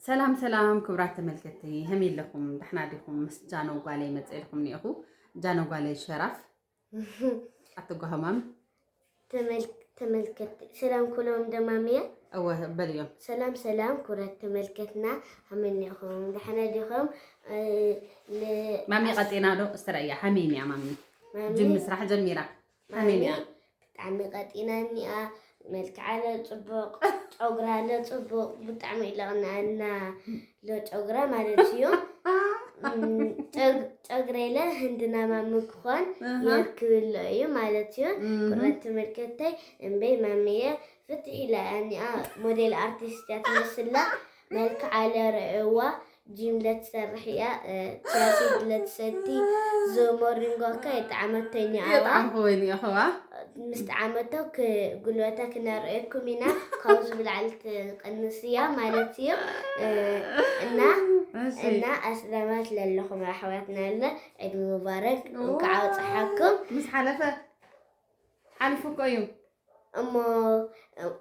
سلام سلام كبرات ملكتي هم لكم دحنا ديكم مس جانو قالي متسألكم نيهو جانو قالي شرف أتوقع همام تملكت سلام كلهم دمامية أوه باليوم سلام كرة تملكتنا همنيهم دحنا ديهم مامي قطينا له استريا حميني يا مامي جم مسرح جميرة حميني عمي قطينا إني ملك على صبق أجرى على صبق بتعمل لنا لو أجرى ما لسيو أجرى له عندنا ما مكخون يركل يوم على تيو كرة مركتة إمبي مامية فتحي لأني موديل أرتيستات مثلا ملك على رعوة جملة سرحية تراسي بلاد ستي زومورينغو كايت عمتيني يطعم خويني يا خوا مستعمتك قلوتك نرأيكم هنا خوز بالعلت قنصية مالتي إنا أسلامات للخم أحواتنا لنا عيد مبارك وكعاود صحاكم مش حلفوا كيوم أما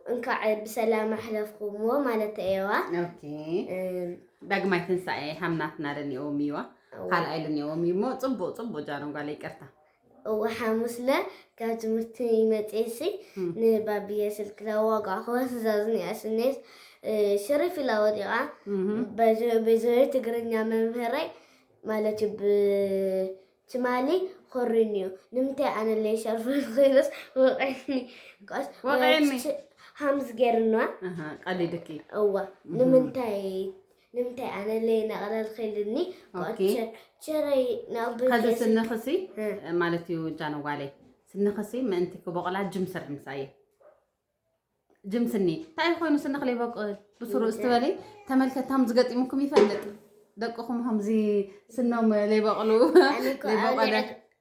انك بسلامة حلفكم ومالت أيوة أوكي داق ما تنسى حمناتنا لني أميوا قال أي لني أمي مو صبو جانو قال لي كرتا وحامس له كانت مرتي متيسي نبابي سلك لواقع هو سزازني أسنيس شرف لواقع بزوي تقرنيا من هراي مالتي بتمالي خرنيو نمتى أنا اللي شرف الخيرس وقعني همس جرنا قالي دكي أوه نمتى أنا اللي نقرأ الخيلني شري نقبل هذا سنخسي مالتي جانو علي سنخسي ما أنت كبقلات جمسر مساي جمسني تعال خوينو سنخلي بقى بصورة استوالي تملك همز قطي ممكن يفلت دقهم همزي سنهم لي بقلو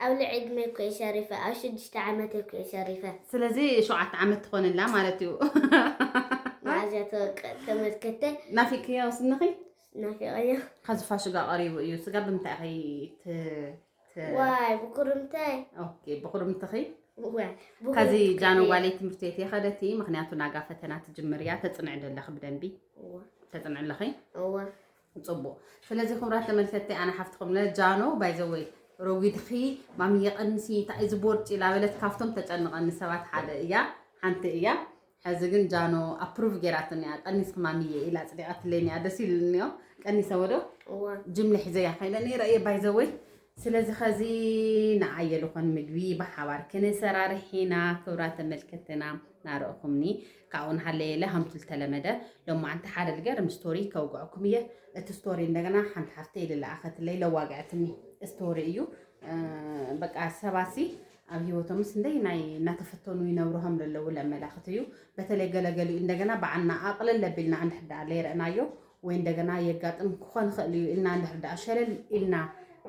أول عيد ميكو شريفة أو شدشت عمتك شريفة سلازي شو عمت تخون الله مالتي معزتك تملكته نافيك يا سنخي نافية خذ شقا قريب يوسقا بمتاعي واي بقرمتاي اوكي بقرمتخي واي كذي جانو والي تمرتيتي خدتي مخنياتو ناقا فتنات تجمريا تتصنع لله بدنبي تتصنع لخي صبو فلازم خمرات تملكتي انا حفتكم لجانو بايزوي رويدخي مامي يقنسي تاع زبورتي لابلت كافتم تጨنقن سبات حدا ايا حنت ايا حزغن جانو ابروف جيراتني قنيس مامي الى صديقات ليني ادسيلنيو قنيس ودو جمله حزيا خيلني راي بايزوي سلازي خزي نعيلو كن مغبي بحوار كنسرارحينا كبرات ملكتنا نارقكمني كاون حليله همتل تلمده لما انت حدا الجرم ستوري كوقعكم هي ستوري እንደገና حنت حفتي للاخت الليله واقعتني ستوري እዩ በቃ ሰባሲ ኣብ ህይወቶምስ እንደይ ናይ እናተፈተኑ ይነብሩهم ለለው ለመላእክት እዩ በተለይ ገለገሉ እንደገና ባዓና አቅለል ለብልና አንድ ሕዳ ለይረናዮ ወይ እንደገና የጋጥም ኮን ኸል እዩ እና አንድ ሕዳ ሸለል ኢልና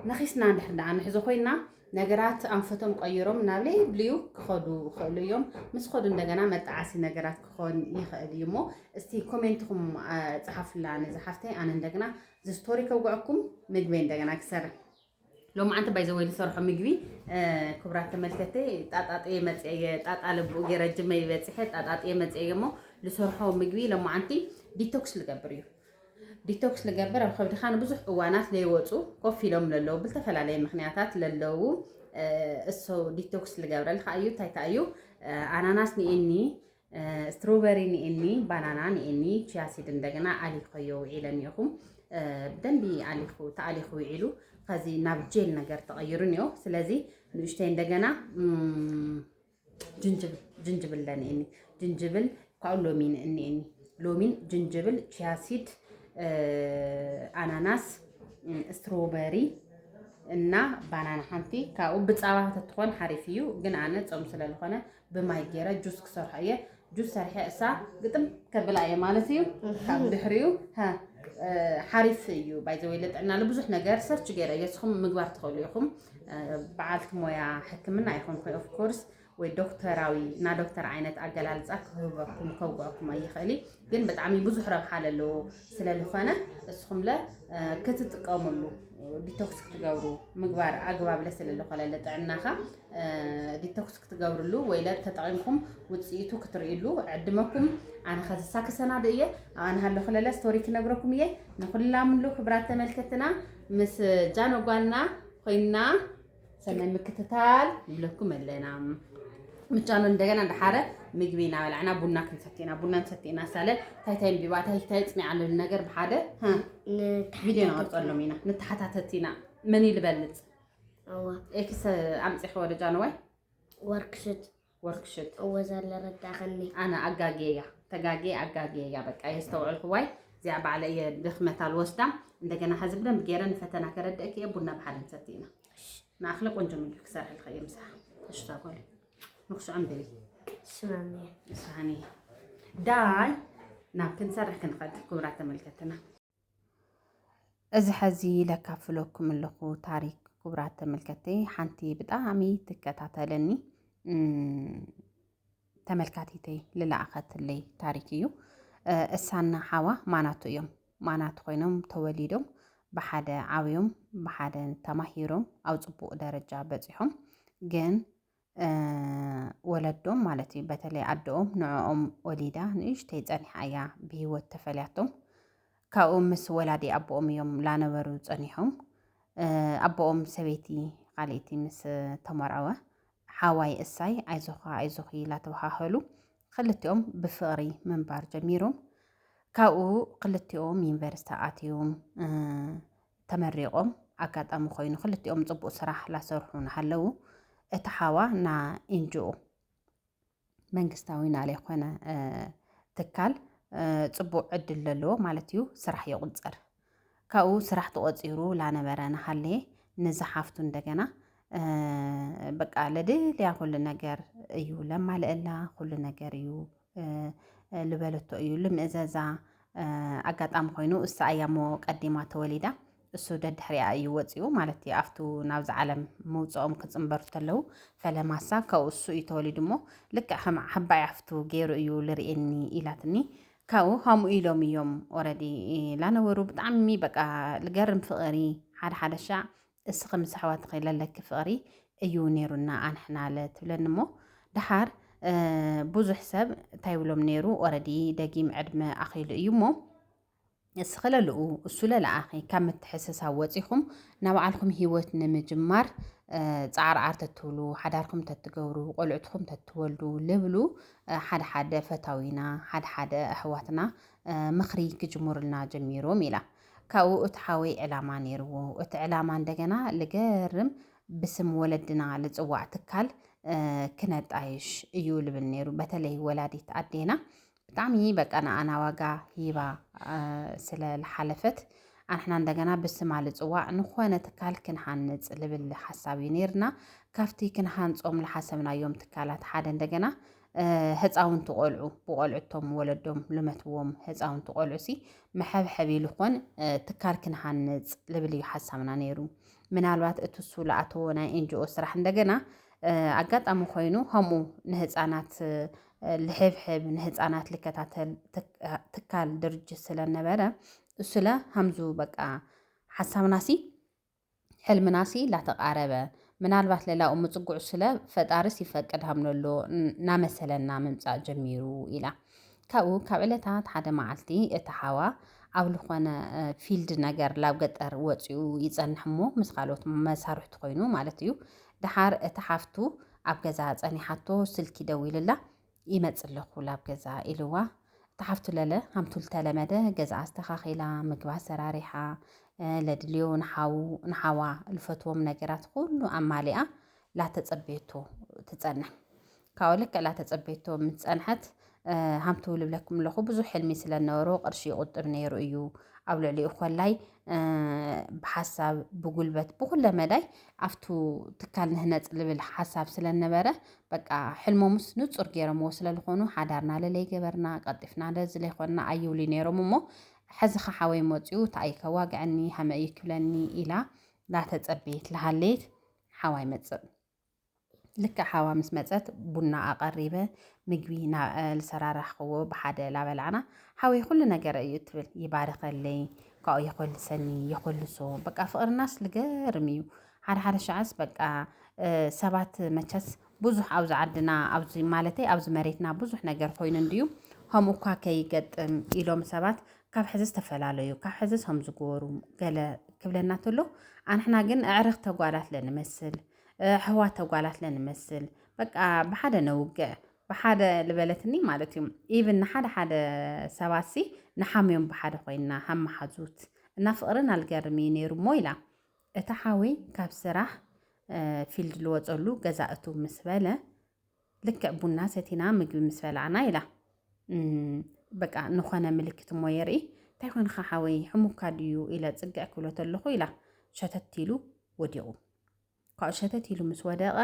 ነኺስና አንድ ሕዳ አንሕዞ ኮይና ነገራት አንፈቶም ቀይሮም ናብ ላይ ብልዩ ክኸዱ ኸሉ እዮም ምስ ኸዱ እንደገና መጣዓሲ ነገራት ክኾን ይኽእል እዩሞ እስቲ ኮሜንትኩም ጽሐፍላ ነዝሐፍተይ አነ እንደገና ስቶሪ ከውጓኩም ምግቤ እንደገና ክሰር لو ما أنت بايزوي لصرح مجبي كبرات تملكتي تاطاطي مصيه تاطا لبو يرجم يبصحت تاطاطي مصيه مو لصرحو مجبي لو ما أنت ديتوكس لغبريو ديتوكس لغبر خبد خان بزح قوانات ليوصو كوفي لهم للو بالتفلالي مخنياتات للو اسو ديتوكس لغبر الخايو تايتايو اناناس نيني ستروبري نيني بانانا نيني تشاسيد እንደገና አሊኮ ይለኒኹም ደንቢ አሊኮ ታሊኮ ይሉ ከዚህ ናብጄል ነገር ተቀይሩኒዮ ስለዚህ ንሽተይ እንደገና ጅንጅብል ለኔኒ ጅንጅብል ካሎሚን እኔኒ ሎሚን ጅንጅብል ቺያሲድ አናናስ ስትሮበሪ እና ባናና ሓንቲ ካኡ ብጻባ ተትኾን ሓሪፍዩ ግን አነ ጾም ስለልኾነ ብማይ ገረ ጁስ ክሰርሐየ ጁስ ሰርሐ እሳ ግጥም ከብላየ ማለት እዩ ካብ ድሕሪዩ حريف يو بايزوي لطعنا لبزح ነገር ሰርች ገይረ የስኹም ምግባር ትኸሉ ይኹም በዓልት ሞያ ሕክምና ይኹም ኮይ ኦፍ ኮርስ ودكتوراوي نا دكتور عينت أجلالزك كوبكم كوبكم أي خلي جن بتعمي بزح رب حال له سلالة خانة اسخم له كتتقاملو ديتوكس تجاورو مقبار أجواب لسلالة خلا لتعناها ديتوكس تجاورلو ويلا تتعلمكم وتسيتو كتريلو عدمكم أنا خذ ساك سنة دقيقة أنا هلا خلا ستوري كنقرأكم إياه نقول لهم له خبرات ملكتنا مس جانو قالنا خينا سنة مكتتال بلكم اللينا مجانو ندقنا نحارة مجبينا ولعنا بونا كنستينا نستينا سالة تايتين بيبات تايتين تسمع على النجر بحادة ها فيديونا أطلع مينا نتحتاتتينا مني لبلت إكس أمسح ورا جانوي وركشت وزال رد أغني أنا أجاجية بك يستوعب هواي زي على دخمة الوسطى عندنا حزبنا بجيران فتنا كردك يبونا بحال نستينا نأخلق ونجمل كسر الخيم صح إيش تقول نخش عندي اسمعني داي نعم كنسرح كنقد كبرات ملكتنا إذا حزي لك فلوكم اللخو تاريخ كبرات ملكتي حنتي بتعمي تكتاتلني تملكاتي للا أخذت لي تاريخيو السنة حوا معناتو خوينهم توليدهم بحدا عاويهم بحدا تماهيرهم أو صبوق درجة بصيحهم جن ولدهم مالتي بتلي عدهم نوعهم وليدا نيش تيزاني حيا بهوت تفلياتهم كأم مس ولادي أبوهم يوم لا نورو تزانيهم أبوهم سويتي قاليتي مس تمرعوه حواي الساي عايزوخي لا توحاهلو خلتيهم بفقري منبار جميرهم كاو قلتيهم يونيفرسيتياتيهم تمرقهم أقدامو خوينو خلتيهم صبو سراح لا سرحون حلو اتحاوا نا انجو منغستاوينا عليه خونا تكال صبو عدل للو مالتيو سراح يقصر كاو سراح تقصيرو لا نبرنا حلي نزحافتو እንደገና በቃ ለድል ያ ሁሉ ነገር እዩ ለማለላ ሁሉ ነገር እዩ ልበለቶ እዩ ለምእዛዛ አጋጣም ኮይኑ እሳ አያሞ ቀዲማ ተወሊዳ እሱ ደድሕሪያ እዩ ወፂኡ ማለት ያፍቱ ናብዝ ዓለም መውፅኦም ክጽምበሩ ተለው ፈለማሳ ከውሱ ይተወሊድሞ ልክ ሓባ ያፍቱ ገይሩ እዩ ልርኤኒ ኢላትኒ ካው ሃሙ ኢሎም እዮም ኦሬዲ ላነበሩ ብጣዕሚ በቃ ልገርም ፍቕሪ ሓደ ሻዕ እስኺ ምስ ኣሕዋት ኸይለለክ ፍቕሪ እዩ ነይሩና ኣንሕና ለትብለንሞ ድሓር ብዙሕ ሰብ እንታይ ብሎም ነይሩ ኦሬዲ ደጊም ዕድመ ኣኺሉ እዩሞ እስኸለልኡ እሱ ለለኣኺ ካብ ምትሕስሳብ ወፂኹም ናብዓልኩም ሂወት ንምጅማር ፃዕርዓር ተትብሉ ሓዳርኩም ተትገብሩ ቆልዑትኩም ተትወልዱ ልብሉ ሓደ ፈታዊና ሓደ ኣሕዋትና ምኽሪ ክጅሙርልና ጀሚሮም ኢላ ካብኡ እቲ ሓወይ ዕላማ ነይርዎ እቲ ዕላማ እንደገና ልገርም ብስም ወለድና ልፅዋዕ ትካል ክነጣይሽ እዩ ልብል ነይሩ በተለይ ወላዲት ኣዴና ብጣዕሚ በቃ ንኣና ዋጋ ሂባ ስለ ዝሓለፈት ኣንሕና እንደገና ብስማ ልፅዋዕ ንኾነ ትካል ክንሃንፅ ልብል ሓሳብ እዩ ነይርና ካብቲ ክንሃንፆም ዝሓሰብናዮም ትካላት ሓደ እንደገና ህፃውንቲ ቆልዑ ብቆልዑቶም ወለዶም ልመትዎም ህፃውንቲ ቆልዑሲ መሐብሐብ ኢልኾን ትካል ክንሃንፅ ልብል እዩ ሓሳብና ነይሩ ምናልባት እትሱ ለኣተዎ ናይ ኤንጂኦ ስራሕ እንደገና ኣጋጣሚ ኮይኑ ከምኡ ንህፃናት ልሕብሕብ ንህፃናት ልከታተል ትካል ድርጅት ስለነበረ እሱለ ሃምዙ በቃ ሓሳብናሲ ሕልምናሲ ላተቃረበ ምናልባት ለላኡ ምጽጉዕ ስለ ፈጣሪስ ይፈቅድ ሃምነሎ ናመሰለና ምምጻእ ጀሚሩ ኢላ ካብኡ ካብ ዕለታት ሓደ መዓልቲ እቲ ሓዋ ኣብ ልኾነ ፊልድ ነገር ላብ ገጠር ወፂኡ ይጸንሕሞ ምስ ካልኦት መሳርሕቲ ኮይኑ ማለት እዩ ድሓር እቲ ሓፍቱ ኣብ ገዛ ጸኒሓቶ ስልኪ ደው ኢልላ ይመጽእ ኣለኹ ላብ ገዛ ኢልዋ ተሓፍቱ ለለ ሃምቱ ዝተለመደ ገዛ ኣስተኻኺላ ምግባ ሰራሪሓ ለድልዮ ንሓዋ ልፈትዎም ነገራት ኩሉ ኣማሊኣ ላተጸበየቶ ትጸንሕ ካብኡ ልክዕ ላተጸበየቶ ምትጸንሐት ሃምቱ ልብለኩም ኣለኹ ብዙሕ ሕልሚ ስለነበሮ ቅርሺ ይቁጥብ ነይሩ እዩ ኣብ ልዕሊኡ ኮላይ ብሓሳብ ብጉልበት ብኩለ መዳይ ኣፍቱ ትካል ንህነፅ ልብል ሓሳብ ስለነበረ በቃ ሕልሞሙስ ንጹር ገይሮምዎ ስለዝኾኑ ሓዳርና ለለይ ገበርና ቀጢፍና ለዝለይኮንና ኣይብሉ ነይሮም እሞ ሕዚ ሓወይ መፂኡ እንታይ ከዋግዕኒ ሃመይ ክብለኒ ኢላ ላተጸበየት ለሃለየት ሓዋይ መጽእ ልክ ሓዋ ምስ መፀት ቡና ኣቐሪበ ምግቢ ዝሰራርሕኽዎ ብሓደ ላበላዕና ሓወይ ኩሉ ነገር እዩ ትብል ይባርኸለይ ካብኡ የኮልሰኒ የኮልሶ በቃ ፍቅርናስ ልገርም እዩ ሓደ ሸዓስ በቃ ሰባት መቸስ ብዙሕ ኣብዚ ዓድና ኣብዚ ማለተይ ኣብዚ መሬትና ብዙሕ ነገር ኮይኑ እንድዩ ከምኡ እኳ ከይገጥም ኢሎም ሰባት ካብ ሕዚ ዝተፈላለዩ ካብ ሕዚ ከም ዝገበሩ ገለ ክብለና እንተሎ ኣንሕና ግን ኣዕርኽ ተጓላት ለንመስል ኣሕዋት ተጓላት ለንመስል በቃ ብሓደ ነውግዕ ብሓደ ልበለትኒ ማለት እዩ ኢቭን ሓደ ሰባሲ ንሓምዮም ብሓደ ኮይና ሃመሓዙት እና ፍቅርን ኣልገርም እዩ ነይሩ ሞ ኢላ እታ ሓወይ ካብ ስራሕ ፊልድ ልወፀሉ ገዛእቱ ምስ በለ ልክዕ ቡና ሰቲና ምግቢ ምስ በላዕና ኢላ በቃ ንኾነ ምልክት እሞ የርኢ እንታይ ኮንካ ሓወይ ሕሙካ ድዩ ኢለ ፅግዕ ክብሎ ተለኹ ኢላ ሸተት ኢሉ ወዲቑ ካብኡ ሸተት ኢሉ ምስ ወደቐ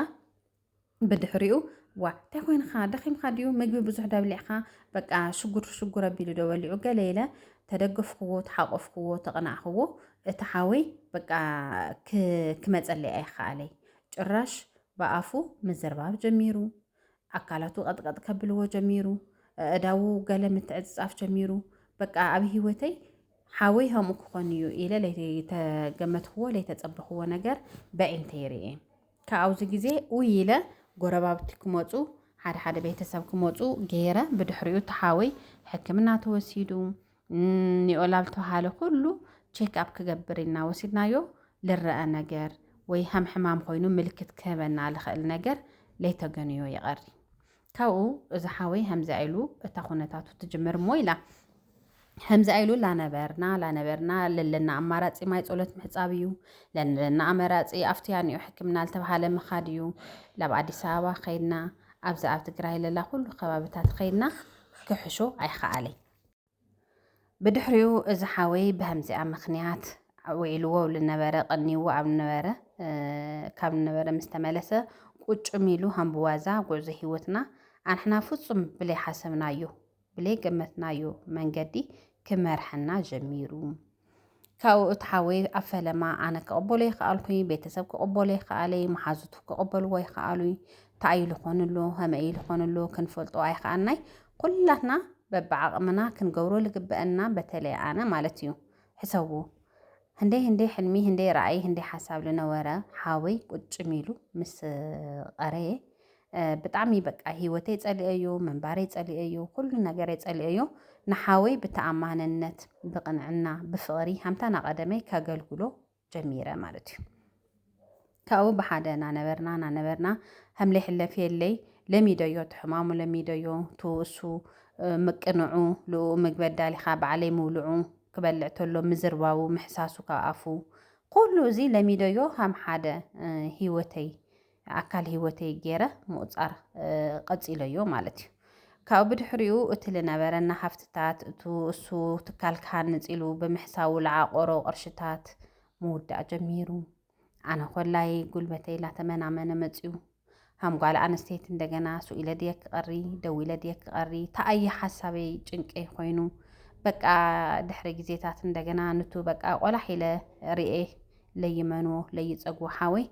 ብድሕሪኡ ዋ እንታይ ኮንካ ደኺምካ ድዩ ምግቢ ብዙሕ ደብሊዕካ በቃ ሽጉር ኣቢሉ ደበሊዑ ገለ ኢለ ተደገፍክዎ ተሓቆፍክዎ ተቕናዕክዎ እቲ ሓወይ በቃ ክመፀለይ ኣይከኣለይ ጭራሽ ብኣፉ ምዝርባብ ጀሚሩ ኣካላቱ ቀጥቀጥ ከብልዎ ጀሚሩ እዳው ገለ ምትዕፅፃፍ ጀሚሩ በቃ ኣብ ሂወተይ ሓወይ ከምኡ ክኾን እዩ ኢለ ለይተገመትክዎ ለይተፀበኽዎ ነገር በዒንተይ ርአ ካብዚ ግዜ ውይ ኢለ ጎረባብቲ ክመፁ ሓደ ቤተሰብ ክመፁ ገይረ ብድሕሪኡ ተሓወይ ሕክምና ተወሲዱ ኒኦላብ ተባሃለ ኩሉ ቼክ ኣፕ ክገብር ኢና ወሲድናዮ ልረአ ነገር ወይ ሕማም ኮይኑ ምልክት ክህበና ልኽእል ነገር ለይተገንዮ ይቐሪ ካብኡ እዚ ሓወይ ከምዚ ኢሉ እታ ኩነታቱ ትጅምር ሞ ኢላ ከምዚ ኢሉ ላነበርና ለለና ኣማራፂ ማይ ጸሎት ምሕፃብ እዩ ለለና ኣማራፂ ኣፍትያኒዮ ሕክምና ዝተባሃለ ምኻድ እዩ ላብ ኣዲስ ኣበባ ኸይድና ኣብዚ ኣብ ትግራይ ለላ ኩሉ ከባቢታት ኸይድና ክሕሾ ኣይከኣለይ ብድሕሪኡ እዚ ሓወይ ብከምዚኣ ምክንያት ውዒልዎ ዝነበረ ቀኒዎ ካብ ነበረ ምስ ተመለሰ ቁጭም ኢሉ ሃምብዋዛ ጉዕዞ ሂወትና ኣንሕና ፍጹም ብለይ ሓሰብናዮ ብለይ ገመትናዮ መንገዲ ክመርሐና ጀሚሩ ካብኡ እቲ ሓወይ ኣብ ፈለማ ኣነ ክቕበሎ ይከኣልኩኝ ቤተሰብ ክቕበሎ ይከኣለይ መሓዙቱ ክቕበልዎ ይከኣሉ እንታይ ዝኾንሎ ከመይ ዝኾንሎ ክንፈልጦ ኣይከኣልናይ ኩላትና በብዓቕምና ክንገብሮ ልግበአና በተለይ ኣነ ማለት እዩ ሕሰቡ ህንደይ ሕልሚ ህንደይ ራእይ ህንደይ ሓሳብ ዝነበረ ሓወይ ቁጭም ኢሉ ምስ ቀረየ ብጣዕሚ በቃ ሂወተይ ፀሊአዮ መንባረይ ፀሊአዮ ኩሉ ነገረይ ፀሊአዮ ንሓወይ ብተኣማንነት ብቕንዕና ብፍቕሪ ሃምታ ናቐደመይ ከገልግሎ ጀሚረ ማለት እዩ ካብኡ ብሓደ ናነበርና ከምለይ ሕለፍ የለይ ለሚደዮ ትሕማሙ ለሚደዮ ትእሱ ምቅንዑ ልኡ ምግቢ ኣዳሊኻ ባዕለይ ምውልዑ ክበልዕ ተሎ ምዝርባቡ ምሕሳሱ ካብኣፉ ኩሉ እዚ ለሚደዮ ከም ሓደ ሂወተይ ኣካል ሂወተይ ገይረ ምቁፃር ቀፂለዮ ማለት እዩ ካብኡ ብድሕሪኡ እቲ ዝነበረና ሃፍትታት እሱ ትካልካ ንፂሉ ብምሕሳቡ ዝዓቆሮ ቅርሽታት ምውዳእ ጀሚሩ ኣነ ኮላይ ጉልበተይ ላተመናመነ መፅዩ ከም ጓል ኣንስተይቲ እንደገና ስኢለ ድየ ክቐሪ ደው ኢለ ድየ ክቐሪ ተኣየ ሓሳበይ ጭንቀይ ኮይኑ በቃ ድሕሪ ግዜታት እንደገና ንቱ በቃ ቆላሕ ኢለ ርኤ ለይመንዎ ለይፀግቦ ሓወይ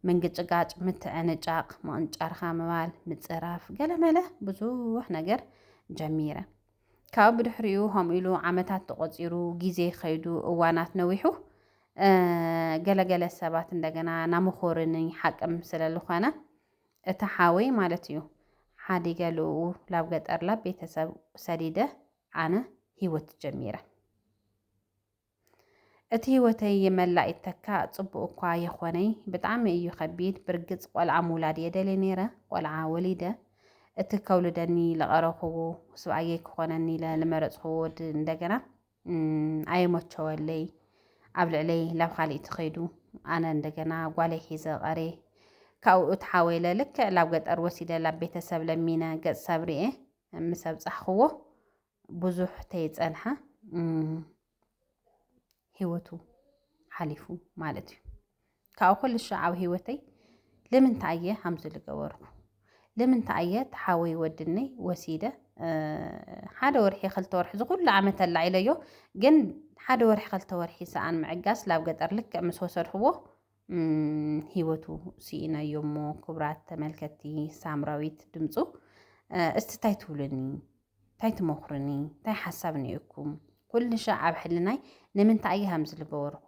ምንግጭጋጭ ምትዕንጫቕ ምቕንጫርካ ምባል ምፅራፍ ገለመለ ብዙሕ ነገር ጀሚረ ካብኡ ብድሕሪኡ ከምኡ ኢሉ ዓመታት ተቆፂሩ ግዜ ከይዱ እዋናት ነዊሑ ገለገለ ሰባት እንደገና ናምኾርኒ ሓቅም ስለዝኾነ እቲ ሓወይ ማለት እዩ ሓዲገ ልኡ ላብ ገጠር ላብ ቤተሰብ ሰዲደ ኣነ ሂወት ጀሚረ እቲ ሂወተይ የመላእ ይተካ ፅቡቅ እኳ የኾነይ ብጣዕሚ እዩ ከቢድ ብርግፅ ቆልዓ ምውላድ የደልየ ነይረ ቆልዓ ወሊደ እቲ ከውልደኒ ለቐረኽዎ ስብኣየይ ክኾነኒ ለመረፅኽዎ ወዲ እንደገና ኣይመቸወለይ ኣብ ልዕለይ ላብ ካሊእ ትኸይዱ ኣነ እንደገና ጓለይ ሒዘ ቀረ ካብኡ እቲ ሓወይ ልክዕ ላብ ገጠር ወሲደ ላብ ቤተሰብ ለሚነ ገፅ ሰብ ርኤ ምስ ኣብፃሕኽዎ ብዙሕ ተይፀንሐ ሂወቱ ሓሊፉ ማለት እዩ ካብኡ ኩሉ ሸዓብ ሂወተይ ንምንታይ እየ ከምዚ ዝገበርኩ ንምንታይ እየ ተሓወይ ወድነይ ወሲደ ሓደ ወርሒ 2 ወርሒ ዝኩሉ ዓመት ኣላዒለዮ ግን ሓደ ወርሒ 2 ወርሒ ሰኣን ምዕጋስ ላብ ገጠር ልክዕ ምስ ወሰድኽዎ ሂወቱ ሲኢና የሞ ክብራት ተመልከቲ ሳምራዊት ድምፁ እስቲ ትብሉኒ ታይ ትመኽሩኒ ታይ ሓሳብ ነይኩም ኩሉ ሻ ኣብ ሕልናይ ንምንታይ እየ ሃምዚ ዝገበርኩ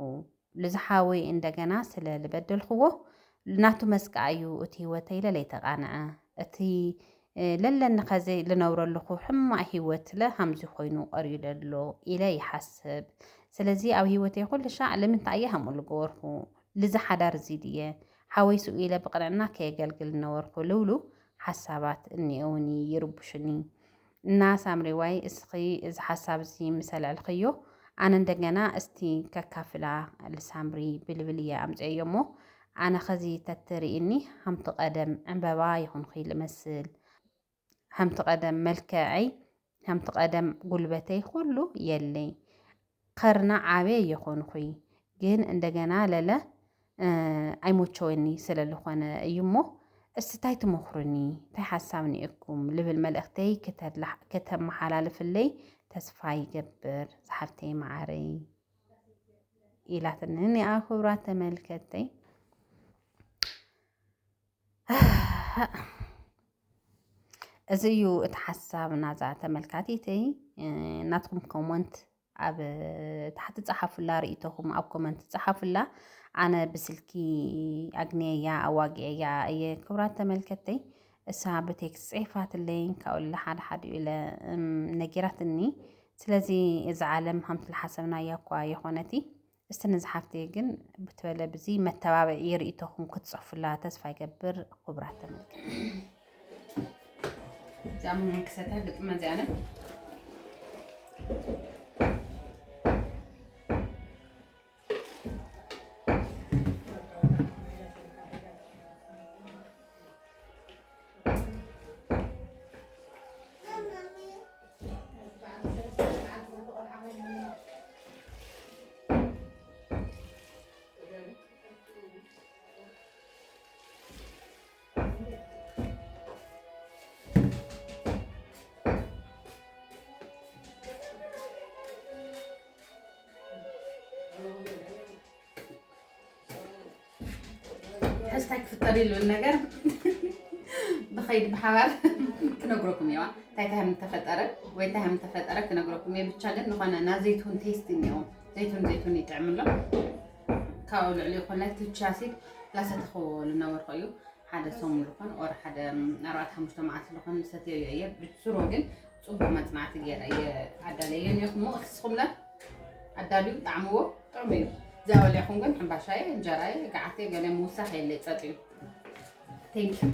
ልዝሓወይ እንደገና ስለ ልበደልክዎ ናቱ መስቃዩ እቲ ሂወተይ ለለይ ተቃንዐ እቲ ለለኒ ከዘይ ልነብረለኹ ሕማቅ ሂወት ለሃምዚ ኮይኑ ቀሪዩ ዘሎ ኢለ ይሓስብ ስለዚ ኣብ ሂወተይ ኩሉ ሻ ንምንታይ እየ ሃምኡ ዝገበርኩ ልዝሓዳር እዚ ድየ ሓወይሱ ኢለ ብቅንዕና ከየገልግል ነበርኩ ልብሉ ሓሳባት እኒአውኒ ይርብሹኒ እና ሳምሪዋይ እስኺ እዚ ሓሳብ እዚ ምሰልዕልክዮ ኣነ እንደገና እስቲ ከካፍላ ልሳምሪ ብልብልየ ኣምፅዮ እሞ ኣነ ኸዚ ተትርኢኒ ሃምቲ ቀደም ዕንበባ ይኹንኺ ልመስል ሃምቲ ቀደም መልከዐይ ሃምቲ ቀደም ጉልበተይ ኩሉ የለይ ከርና ዓበየ የኾንኹይ ግን እንደገና ለለ ኣይሞቸወኒ ስለልኾነ እዩ እሞ እስቲ ታይ ትመኽሩኒ ታይ ሓሳብ ኒአኩም ልብል መልእኽተይ ከተመሓላልፍለይ ተስፋ ይገብር ሰሓብተይ ማዓረይ ኢላትኒ ንኣ ክብራት ተመልከተይ እዚ እዩ እቲ ሓሳብ ናዛ ተመልካቲተይ ናትኩም ኮመንት ኣብ ታሕቲ ፃሓፉላ ርእይተኹም ኣብ ኮመንት ፃሓፉላ ኣነ ብስልኪ ኣግነያ ኣዋጊዐያ እየ ክብራት ተመልከተይ እሳ ብቴክስት ፅሒፋትለይ ካብኡላ ሓደ ሓደ ኢለ ነጊራትኒ ስለዚ እዚ ዓለም ሃምቲ ዝሓሰብናያ እኳ የኾነቲ እስቲ ንዝሓፍተይ ግን ብትበለ ብዚ መተባብዒ ርእይተኹም ክትፅሕፉላ ተስፋ ይገብር ክብራት ተመልከተይ እዚኣ ክሰታ ግጥመ እዚኣነ حسيت كفطري له النجار بخيد بحوار كنقولكم يا تايتها متفطرة ويتها متفطرة كنقولكم يا بتشاجن نخنا نازيتون تيستين يوم زيتون يتعمل له كاول عليه خلات تشاسي لا ستخول النور خيو حدا سوم لكم أو حدا أربعة مجتمعات لكم ستيجي يا بتسروجن صبح ما سمعت يا عدالين يخمو خصهم عداليو طعموه طعميو زاول يخون قن حباشاي جراي قعدتي قال موسى خيلي تصطيو ثانك يو